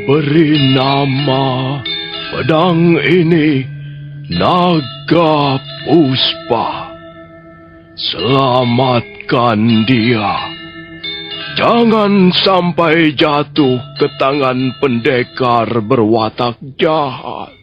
beri nama pedang ini Naga Puspa. Selamatkan dia. Jangan sampai jatuh ke tangan pendekar berwatak jahat.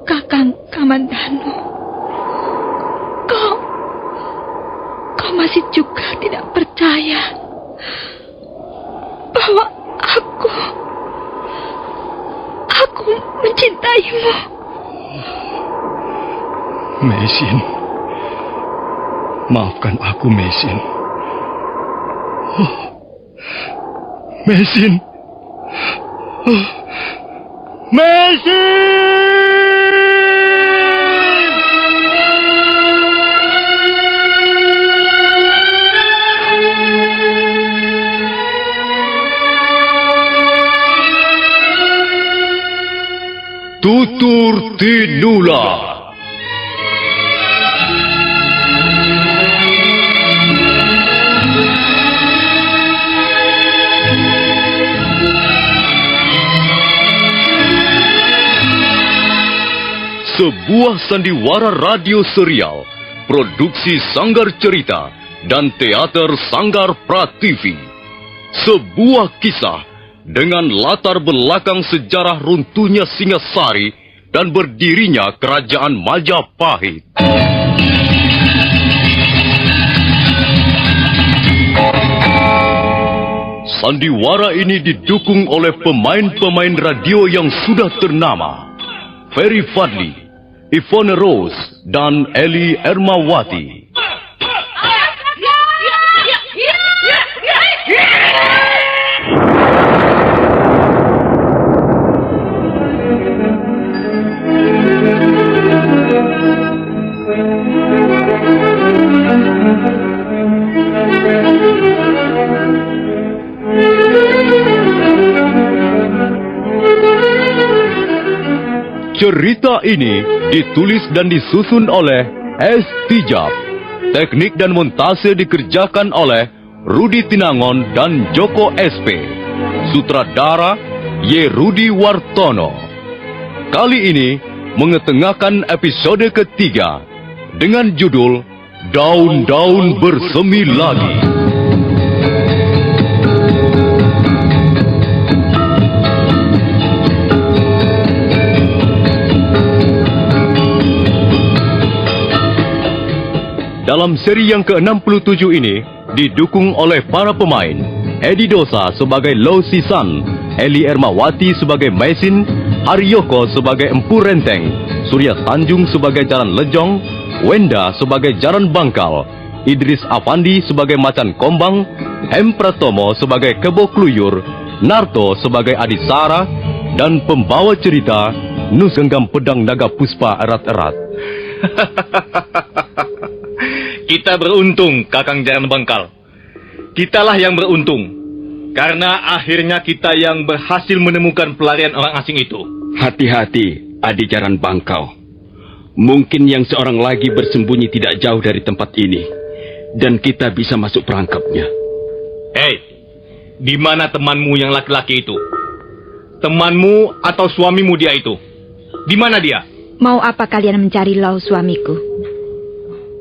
Kakang Kamandanu, kau masih juga tidak percaya bahwa aku mencintaimu. Meisin, maafkan aku, Meisin. Meisin. Meisin! Tutur Tinula. Sebuah sandiwara radio serial, produksi Sanggar Cerita dan teater Sanggar Prativi. Sebuah kisah dengan latar belakang sejarah runtuhnya Singasari dan berdirinya Kerajaan Majapahit. Sandiwara ini didukung oleh pemain-pemain radio yang sudah ternama. Ferry Fadli, Ivone Rose, dan Eli Ermawati. Cerita ini ditulis dan disusun oleh S. Tijab. Teknik dan montase dikerjakan oleh Rudi Tinangon dan Joko SP. Sutradara Y. Rudi Wartono. Kali ini mengetengahkan episode ketiga dengan judul Daun-Daun Bersemi Lagi. Dalam seri yang ke-67 ini didukung oleh para pemain Edi Dosa sebagai Lo Sisan, Eli Ermawati sebagai Meisin, Haryoko sebagai Empu Renteng, Surya Tanjung sebagai Jaran Lejong, Wenda sebagai Jaran Bangkal, Idris Afandi sebagai Macan Kombang, M. Pratomo sebagai Kebo Kluyur, Narto sebagai Adisara, dan pembawa cerita Nus Genggam Pedang Naga Puspa Erat-erat. Kita beruntung, Kakang Jaran Bangkal. Kitalah yang beruntung, karena akhirnya kita yang berhasil menemukan pelarian orang asing itu. Hati-hati, Adi Jaran Bangkal. Mungkin yang seorang lagi bersembunyi tidak jauh dari tempat ini, dan kita bisa masuk perangkapnya. Hei, di mana temanmu yang laki-laki itu? Temanmu atau suamimu dia itu? Di mana dia? Mau apa kalian mencari Lau suamiku?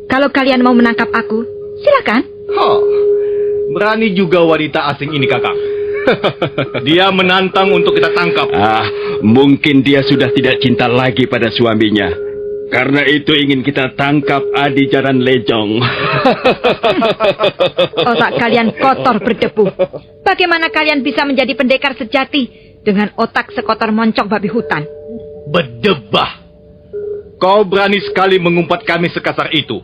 Kalau kalian mau menangkap aku, silakan. Berani juga wanita asing ini, Kakang. Dia menantang untuk kita tangkap. Mungkin dia sudah tidak cinta lagi pada suaminya. Karena itu ingin kita tangkap Adi Jaran Lejong. Otak kalian kotor berdebu. Bagaimana kalian bisa menjadi pendekar sejati dengan otak sekotor moncong babi hutan? Berdebah. Kau berani sekali mengumpat kami sekasar itu.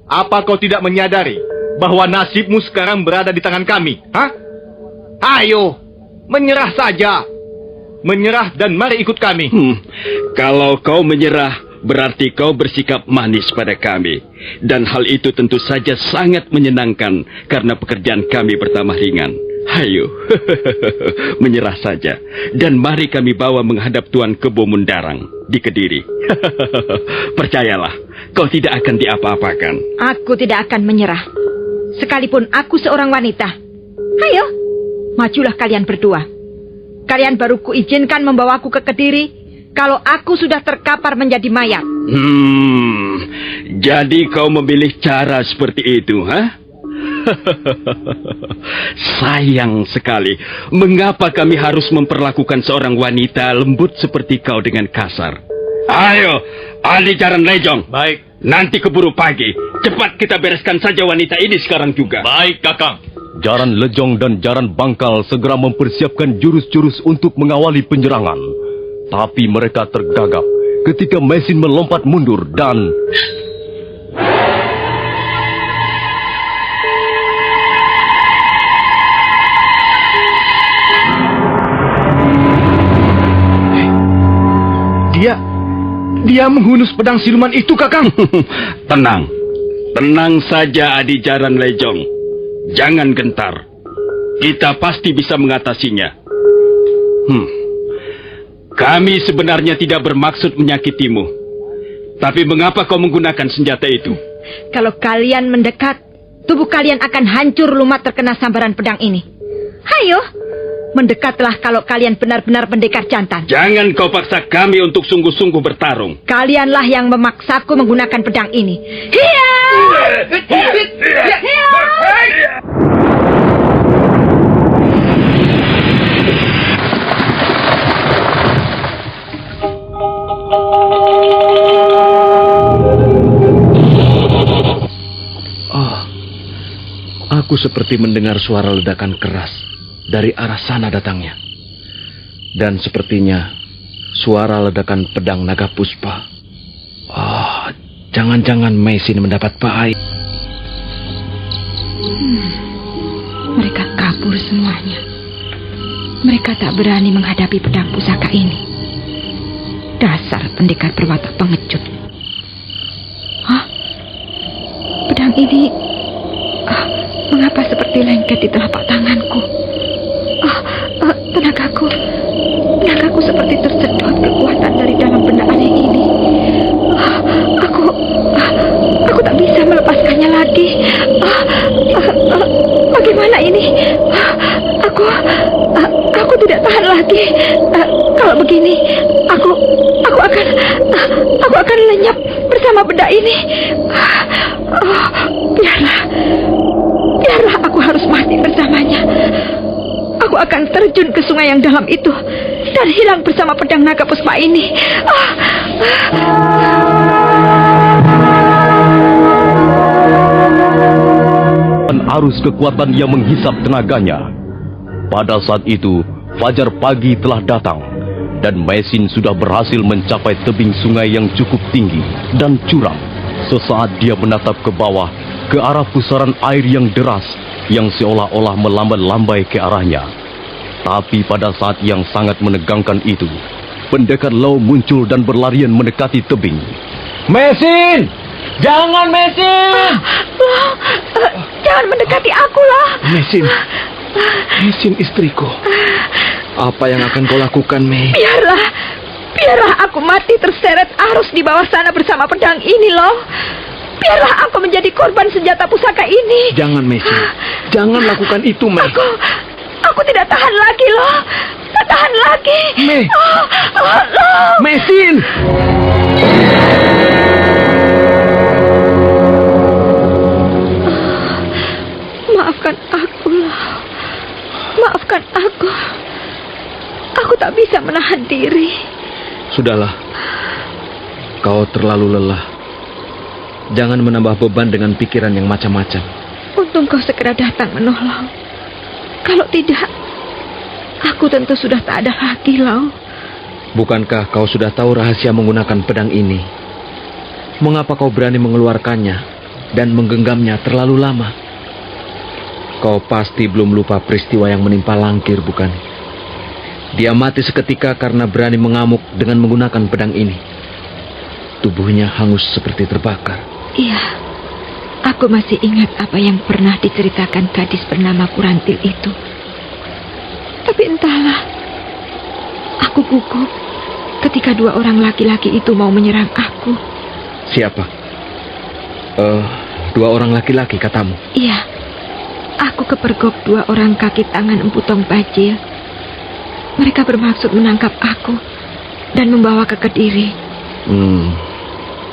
Apa kau tidak menyadari bahwa nasibmu sekarang berada di tangan kami? Ayo, menyerah saja. Menyerah dan mari ikut kami. Kalau kau menyerah, berarti kau bersikap manis pada kami. Dan hal itu tentu saja sangat menyenangkan karena pekerjaan kami bertambah ringan. Hayo, menyerah saja. Dan mari kami bawa menghadap Tuan Kebo Mundarang di Kediri. Percayalah, kau tidak akan diapa-apakan. Aku tidak akan menyerah. Sekalipun aku seorang wanita. Ayo, majulah kalian berdua. Kalian baru kuizinkan membawaku ke Kediri kalau aku sudah terkapar menjadi mayat. Jadi kau memilih cara seperti itu, ha? Sayang sekali. Mengapa kami harus memperlakukan seorang wanita lembut seperti kau dengan kasar? Ayo, Adicaran Lejong. Baik. Nanti keburu pagi. Cepat kita bereskan saja wanita ini sekarang juga. Baik, Kakang. Jaran Lejong dan Jaran Bangkal segera mempersiapkan jurus-jurus untuk mengawali penyerangan. Tapi mereka tergagap ketika Mesin melompat mundur dan... Dia menghunus pedang siluman itu, Kakang. Tenang. Tenang saja, Adicaran Lejong. Jangan gentar. Kita pasti bisa mengatasinya. Kami sebenarnya tidak bermaksud menyakitimu. Tapi mengapa kau menggunakan senjata itu? Kalau kalian mendekat, tubuh kalian akan hancur lumat terkena sambaran pedang ini. Hayo, mendekatlah kalau kalian benar-benar pendekar jantan. Jangan kau paksa kami untuk sungguh-sungguh bertarung. Kalianlah yang memaksaku menggunakan pedang ini. Hiya! Hiya! Aku seperti mendengar suara ledakan keras dari arah sana datangnya. Dan sepertinya suara ledakan pedang naga puspa. Jangan-jangan Mesin mendapat bahaya. Mereka kabur semuanya. Mereka tak berani menghadapi pedang pusaka ini. Dasar pendekar berwatak pengecut. Pedang ini... mengapa seperti lengket di telapak tanganku? Tenagaku seperti tersedot kekuatan dari dalam benda aneh ini. Aku tak bisa melepaskannya lagi. Bagaimana ini? Aku tidak tahan lagi. Kalau begini, aku akan lenyap bersama benda ini. Biarlah aku harus mati bersamanya. Aku akan terjun ke sungai yang dalam itu dan hilang bersama pedang naga puspa ini. Arus kekuatan yang menghisap tenaganya. Pada saat itu, fajar pagi telah datang dan Mesin sudah berhasil mencapai tebing sungai yang cukup tinggi dan curam. Sesaat dia menatap ke bawah, ke arah pusaran air yang deras yang seolah-olah melambai-lambai ke arahnya. Tapi pada saat yang sangat menegangkan itu, pendekar Lau muncul dan berlarian mendekati tebing. Mesin! Jangan, Mesin! Jangan mendekati aku, lah. Mesin istriku. Apa yang akan kau lakukan, Mei? Biarlah aku mati terseret arus di bawah sana bersama pedang ini, loh. Biarlah aku menjadi korban senjata pusaka ini. Jangan, Mesin. Jangan lakukan itu, Mei. Aku tidak tahan lagi, loh. Tak tahan lagi. Mei. Loh. Mesin! Maafkan aku, loh. Maafkan aku. Aku tak bisa menahan diri. Sudahlah. Kau terlalu lelah. Jangan menambah beban dengan pikiran yang macam-macam. Untung kau segera datang menolong. Kalau tidak, aku tentu sudah tak ada lagi, Lau. Bukankah kau sudah tahu rahasia menggunakan pedang ini? Mengapa kau berani mengeluarkannya dan menggenggamnya terlalu lama? Kau pasti belum lupa peristiwa yang menimpa Langkir, bukan? Dia mati seketika karena berani mengamuk dengan menggunakan pedang ini. Tubuhnya hangus seperti terbakar. Iya, aku masih ingat apa yang pernah diceritakan gadis bernama Kurantil itu. Tapi entahlah, aku gugup ketika dua orang laki-laki itu mau menyerang aku. Siapa? Dua orang laki-laki katamu? Iya, aku kepergok dua orang kaki tangan Empu Tong Bajil. Mereka bermaksud menangkap aku dan membawa ke Kediri.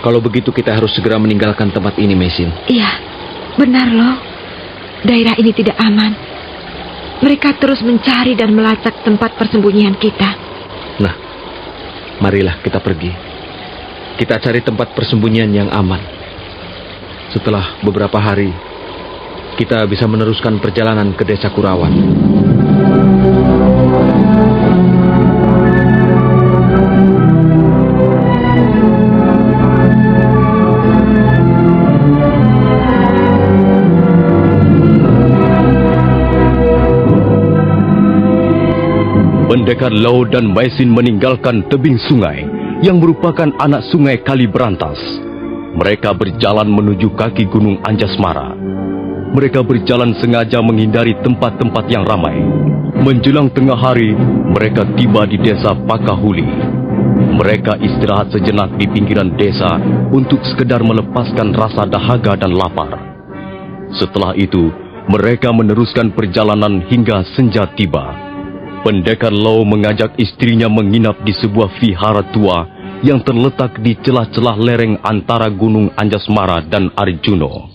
Kalau begitu kita harus segera meninggalkan tempat ini, Mesin. Iya, benar loh. Daerah ini tidak aman. Mereka terus mencari dan melacak tempat persembunyian kita. Nah, marilah kita pergi. Kita cari tempat persembunyian yang aman. Setelah beberapa hari, kita bisa meneruskan perjalanan ke Desa Kurawan. Pendekar Lau dan Maisin meninggalkan tebing sungai yang merupakan anak sungai Kali Berantas. Mereka berjalan menuju kaki Gunung Anjasmara. Mereka berjalan sengaja menghindari tempat-tempat yang ramai. Menjelang tengah hari, mereka tiba di desa Pakahuli. Mereka istirahat sejenak di pinggiran desa untuk sekedar melepaskan rasa dahaga dan lapar. Setelah itu, mereka meneruskan perjalanan hingga senja tiba. Pendekar Lau mengajak istrinya menginap di sebuah vihara tua yang terletak di celah-celah lereng antara Gunung Anjasmara dan Arjuno.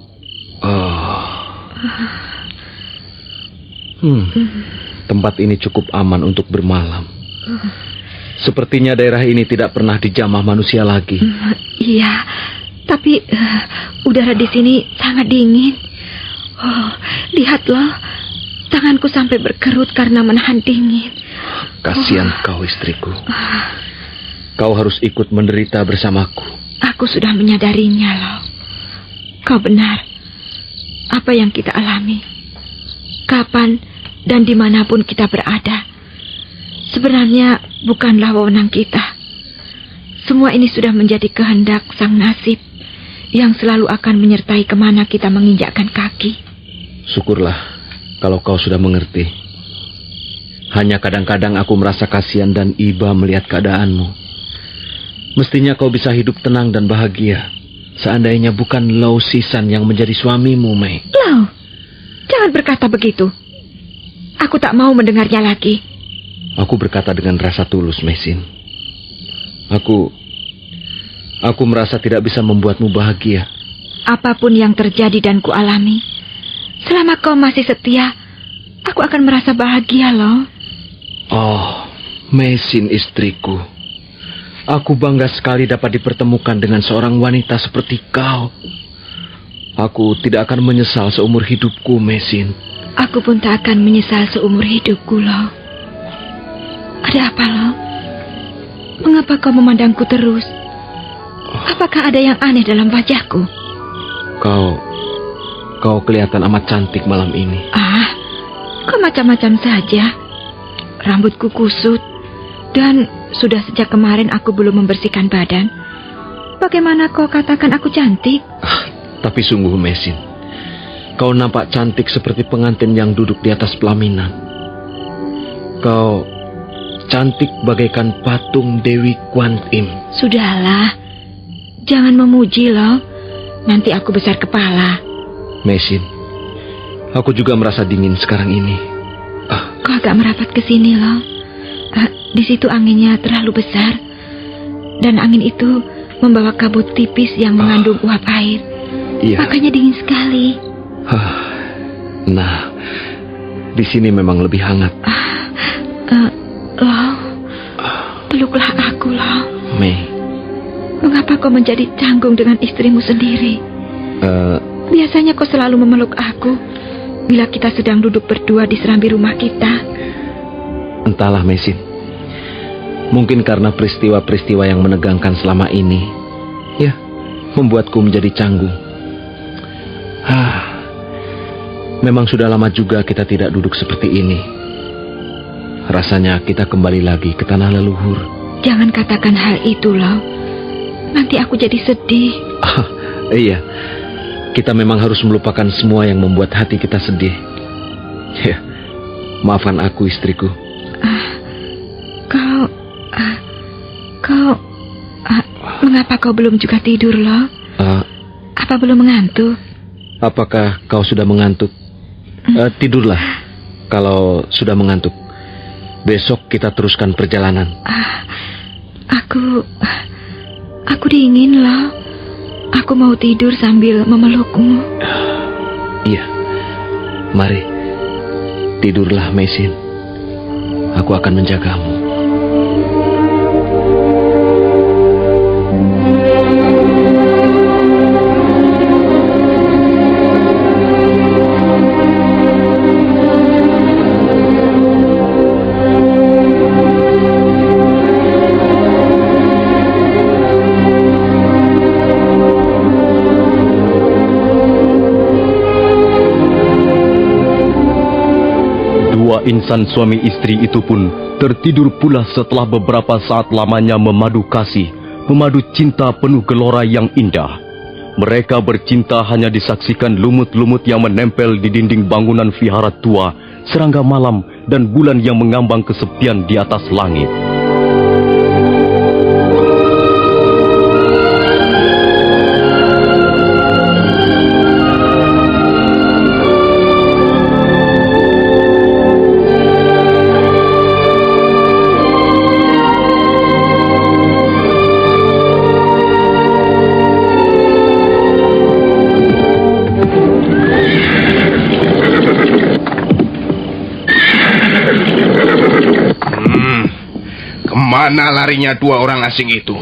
Tempat ini cukup aman untuk bermalam. Sepertinya daerah ini tidak pernah dijamah manusia lagi. Iya, tapi udara di sini sangat dingin. Oh, lihatlah, tanganku sampai berkerut karena menahan dingin. Kasihan kau, istriku. Kau harus ikut menderita bersamaku. Aku sudah menyadarinya, loh. Kau benar. Apa yang kita alami, kapan dan dimanapun kita berada, sebenarnya bukanlah wewenang kita. Semua ini sudah menjadi kehendak sang nasib yang selalu akan menyertai kemana kita menginjakkan kaki. Syukurlah kalau kau sudah mengerti. Hanya kadang-kadang aku merasa kasihan dan iba melihat keadaanmu. Mestinya kau bisa hidup tenang dan bahagia seandainya bukan Lau Sisan yang menjadi suamimu, Mei. Lau, jangan berkata begitu. Aku tak mau mendengarnya lagi. Aku berkata dengan rasa tulus, Mesin. Aku merasa tidak bisa membuatmu bahagia. Apapun yang terjadi dan kualami, selama kau masih setia, aku akan merasa bahagia, loh. Oh, Mesin istriku. Aku bangga sekali dapat dipertemukan dengan seorang wanita seperti kau. Aku tidak akan menyesal seumur hidupku, Mesin. Aku pun tak akan menyesal seumur hidupku, loh. Ada apa, loh? Mengapa kau memandangku terus? Apakah ada yang aneh dalam wajahku? Kau kelihatan amat cantik malam ini. Ah, kau macam-macam saja. Rambutku kusut, dan sudah sejak kemarin aku belum membersihkan badan. Bagaimana kau katakan aku cantik? Tapi sungguh, Mesin, kau nampak cantik seperti pengantin yang duduk di atas pelaminan. Kau cantik bagaikan patung Dewi Kwan Im. Sudahlah, jangan memuji, loh. Nanti aku besar kepala. Mesin, aku juga merasa dingin sekarang ini. Kau agak merapat ke sini, loh. Di situ anginnya terlalu besar, dan angin itu membawa kabut tipis yang mengandung uap air. Iya. Makanya dingin sekali. Nah, di sini memang lebih hangat. Loh, peluklah aku, loh. Mei. Mengapa kau menjadi canggung dengan istrimu sendiri? Biasanya kau selalu memeluk aku bila kita sedang duduk berdua di serambi rumah kita. Entahlah, Mesin. Mungkin karena peristiwa-peristiwa yang menegangkan selama ini, ya, membuatku menjadi canggung. Memang sudah lama juga kita tidak duduk seperti ini. Rasanya kita kembali lagi ke tanah leluhur. Jangan katakan hal itu, loh. Nanti aku jadi sedih. Iya, kita memang harus melupakan semua yang membuat hati kita sedih. Ya, maafkan aku, istriku. Mengapa kau belum juga tidur, Lo? Apa belum mengantuk? Apakah kau sudah mengantuk? Tidurlah kalau sudah mengantuk. Besok kita teruskan perjalanan. Aku dingin, Lo. Aku mau tidur sambil memelukmu. Iya. Mari. Tidurlah, Mesin. Aku akan menjagamu. Insan suami istri itu pun tertidur pula setelah beberapa saat lamanya memadu kasih, memadu cinta penuh gelora yang indah. Mereka bercinta hanya disaksikan lumut-lumut yang menempel di dinding bangunan vihara tua, serangga malam dan bulan yang mengambang kesepian di atas langit. Kemana larinya dua orang asing itu?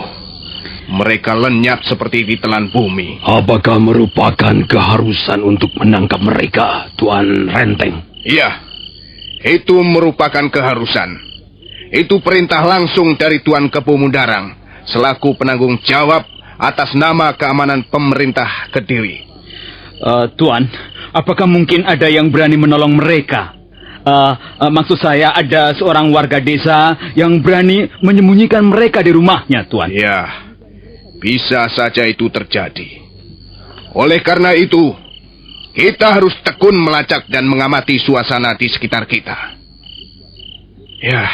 Mereka lenyap seperti ditelan bumi. Apakah merupakan keharusan untuk menangkap mereka, Tuan Renteng? Iya, itu merupakan keharusan. Itu perintah langsung dari Tuan Kebo Mundarang selaku penanggung jawab atas nama keamanan pemerintah Kediri. Tuan, apakah mungkin ada yang berani menolong mereka? Maksud saya ada seorang warga desa yang berani menyembunyikan mereka di rumahnya, Tuan. Ya, bisa saja itu terjadi. Oleh karena itu, kita harus tekun melacak dan mengamati suasana di sekitar kita. Ya,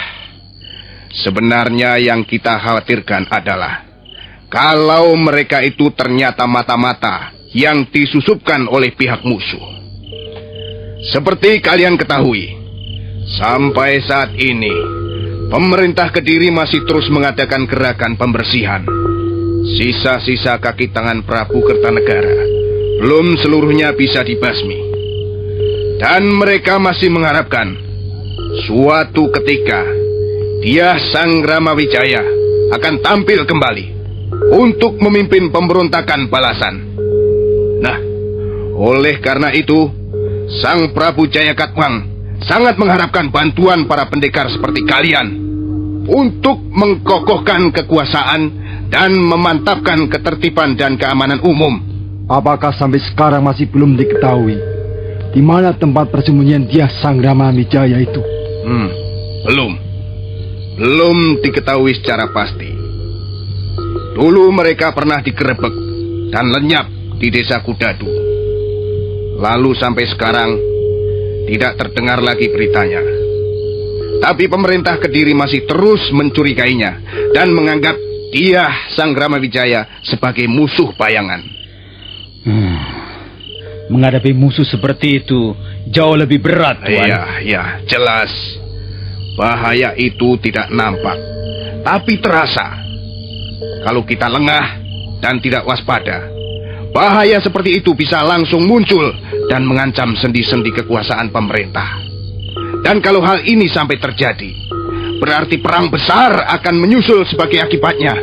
sebenarnya yang kita khawatirkan adalah kalau mereka itu ternyata mata-mata yang disusupkan oleh pihak musuh. Seperti kalian ketahui, sampai saat ini, pemerintah Kediri masih terus mengadakan gerakan pembersihan. Sisa-sisa kaki tangan Prabu Kertanegara belum seluruhnya bisa dibasmi. Dan mereka masih mengharapkan suatu ketika dia Sang Ramawijaya akan tampil kembali untuk memimpin pemberontakan balasan. Nah, oleh karena itu, Sang Prabu Jayakatwang sangat mengharapkan bantuan para pendekar seperti kalian untuk mengkokohkan kekuasaan dan memantapkan ketertiban dan keamanan umum. Apakah sampai sekarang masih belum diketahui di mana tempat persembunyian dia Sang Ramawijaya itu? Belum diketahui secara pasti. Dulu mereka pernah digerebek dan lenyap di desa Kudadu. Lalu sampai sekarang tidak terdengar lagi beritanya. Tapi pemerintah Kediri masih terus mencurigainya dan menganggap dia Sang Ramawijaya sebagai musuh bayangan. Menghadapi musuh seperti itu jauh lebih berat, Tuan. Iya, jelas. Bahaya itu tidak nampak, tapi terasa. Kalau kita lengah dan tidak waspada, bahaya seperti itu bisa langsung muncul dan mengancam sendi-sendi kekuasaan pemerintah. Dan kalau hal ini sampai terjadi, berarti perang besar akan menyusul sebagai akibatnya.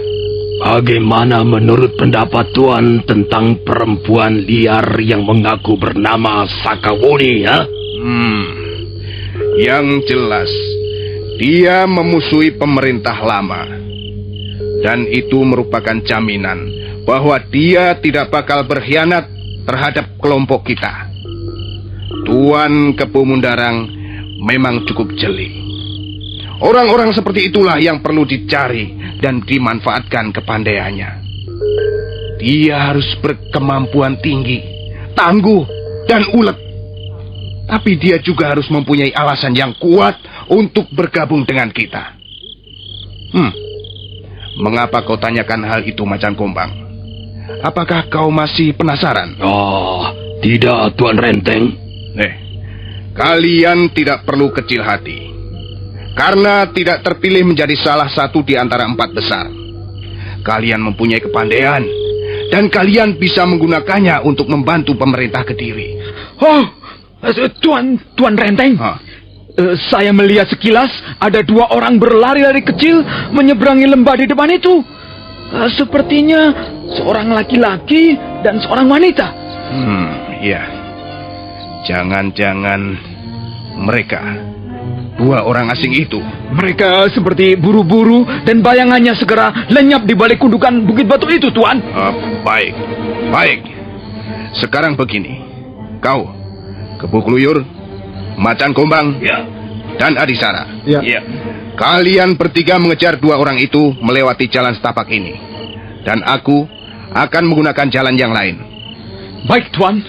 Bagaimana menurut pendapat Tuan tentang perempuan liar yang mengaku bernama Sakawuni, ya? Yang jelas, dia memusuhi pemerintah lama. Dan itu merupakan jaminan bahwa dia tidak bakal berkhianat terhadap kelompok kita. Tuan Kebo Mundarang memang cukup jeli. Orang-orang seperti itulah yang perlu dicari dan dimanfaatkan kepandaiannya. Dia harus berkemampuan tinggi, tangguh, dan ulet. Tapi dia juga harus mempunyai alasan yang kuat untuk bergabung dengan kita. Mengapa kau tanyakan hal itu, Macan Kombang? Apakah kau masih penasaran? Oh, tidak, Tuan Renteng. Kalian tidak perlu kecil hati. Karena tidak terpilih menjadi salah satu di antara 4 besar. Kalian mempunyai kepandaian, dan kalian bisa menggunakannya untuk membantu pemerintah Kediri. Oh, Tuan Renteng. Saya melihat sekilas ada 2 orang berlari-lari kecil menyeberangi lembah di depan itu. Sepertinya seorang laki-laki dan seorang wanita. Ya. Jangan-jangan mereka 2 orang asing itu. Mereka seperti buru-buru dan bayangannya segera lenyap di balik gundukan bukit batu itu, Tuan. Baik. Sekarang begini. Kau, Kebo Kluyur, Macan Kombang, dan Adisara. Ya. Kalian bertiga mengejar 2 orang itu melewati jalan setapak ini. Dan aku akan menggunakan jalan yang lain. Baik, Tuan.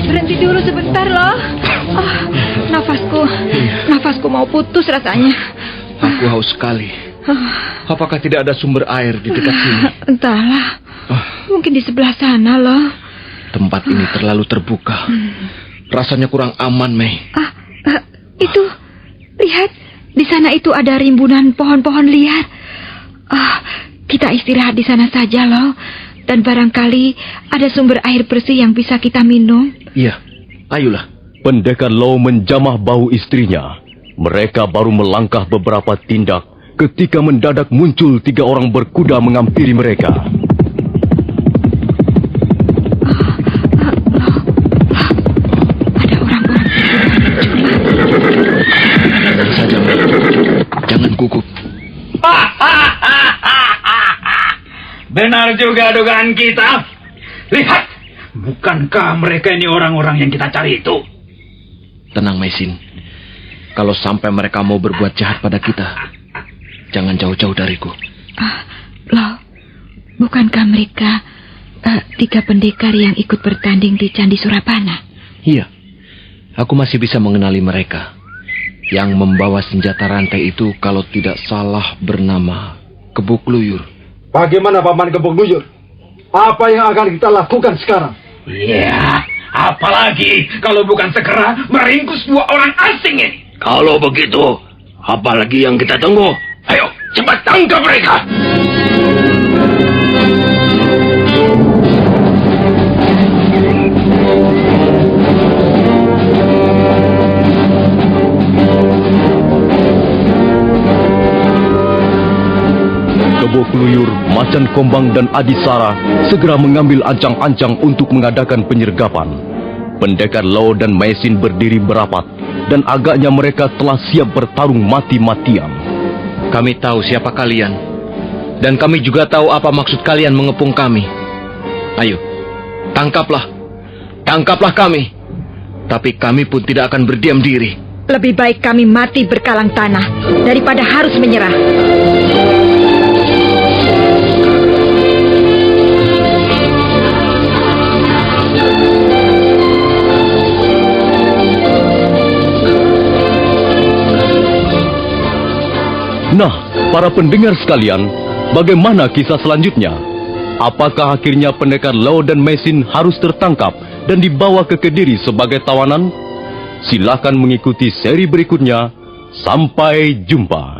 Berhenti dulu sebentar loh. Nafasku mau putus rasanya. Aku haus sekali. Apakah tidak ada sumber air di dekat sini? Entahlah. Mungkin di sebelah sana loh. Tempat ini terlalu terbuka. Rasanya kurang aman, Mei. Itu, lihat. Di sana itu ada rimbunan pohon-pohon liar. Kita istirahat di sana saja loh. Dan barangkali ada sumber air bersih yang bisa kita minum. Iya, ayolah. Pendekar Lau menjamah bahu istrinya. Mereka baru melangkah beberapa tindak ketika mendadak muncul 3 orang berkuda mengampiri mereka. Ada orang-orang. Tenang saja, Mei. Jangan gugup. Benar juga dugaan kita. Lihat, bukankah mereka ini orang-orang yang kita cari itu? Tenang, Maisin. Kalau sampai mereka mau berbuat jahat pada kita, jangan jauh-jauh dariku. Loh, bukankah mereka 3 pendekar yang ikut bertanding di Candi Surapana? Iya, aku masih bisa mengenali mereka. Yang membawa senjata rantai itu kalau tidak salah bernama Kebo Kluyur. Bagaimana Paman Kebo Kluyur? Apa yang akan kita lakukan sekarang? Ya, apalagi kalau bukan segera meringkus 2 orang asing ini. Kalau begitu, apalagi yang kita tunggu? Ayo, cepat tangkap mereka! Kebo Kluyur, Macan Kombang dan Adisara segera mengambil ancang-ancang untuk mengadakan penyergapan. Pendekar Lau dan Maisin berdiri berapat dan agaknya mereka telah siap bertarung mati-matian. Kami tahu siapa kalian. Dan kami juga tahu apa maksud kalian mengepung kami. Ayo, tangkaplah. Tangkaplah kami. Tapi kami pun tidak akan berdiam diri. Lebih baik kami mati berkalang tanah daripada harus menyerah. Nah, para pendengar sekalian, bagaimana kisah selanjutnya? Apakah akhirnya pendekar Lau dan Maisin harus tertangkap dan dibawa ke Kediri sebagai tawanan? Silakan mengikuti seri berikutnya. Sampai jumpa.